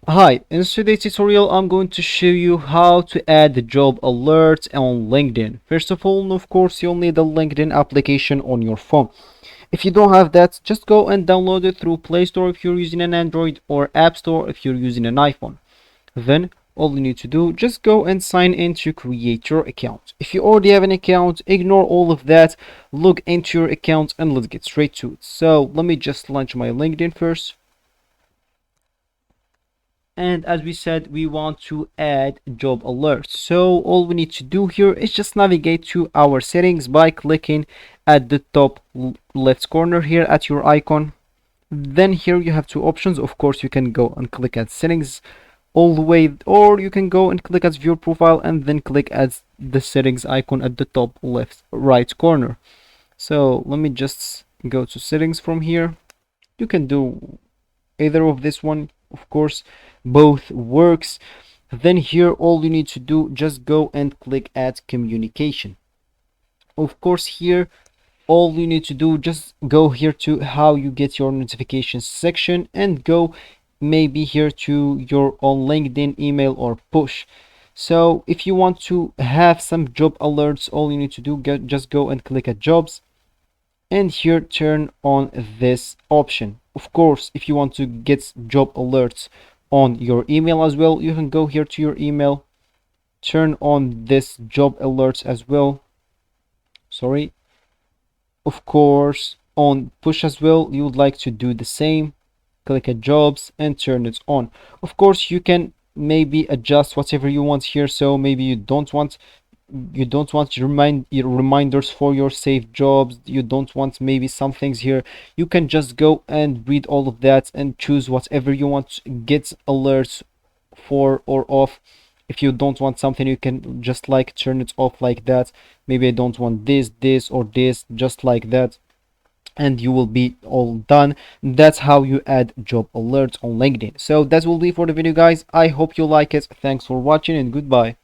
Hi, in today's tutorial I'm going to show you how to add the job alerts on LinkedIn. First of all, of course, you'll need the LinkedIn application on your phone. If you don't have that, just go and download it through Play Store if you're using an Android or App Store if you're using an iPhone. Then all you need to do, just go and sign in to create your account. If you already have an account, ignore all of that, log into your account and let's get straight to it. So let me just launch my LinkedIn first. And as we said, we want to add job alerts. So all we need to do here is just navigate to our settings by clicking at the top left corner here at your icon. Then here you have two options. Of course, you can go and click at settings all the way, or you can go and click at view profile and then click at the settings icon at the top left right corner. So let me just go to settings from here. You can do either of this one, of course, both works. Then here all you need to do, just go and click at communication. Of course, here all you need to do, just go here to how you get your notifications section and go maybe here to your on LinkedIn email or push. So if you want to have some job alerts, all you need to do, just go and click at jobs and here turn on this option. Of course, if you want to get job alerts on your email as well, you can go here to your email, turn on this job alerts as well. Sorry. Of course, on push as well, you would like to do the same. Click at jobs and turn it on. Of course, you can maybe adjust whatever you want here. So maybe you don't want your reminders for your saved jobs. You don't want maybe some things here. You can just go and read all of that and choose whatever you want to get alerts for or off. If you don't want something, you can just like turn it off like that. Maybe I don't want this or this, just like that, and you will be all done. That's how you add job alerts on LinkedIn. So that will be for the video, guys. I hope you like it. Thanks for watching and goodbye.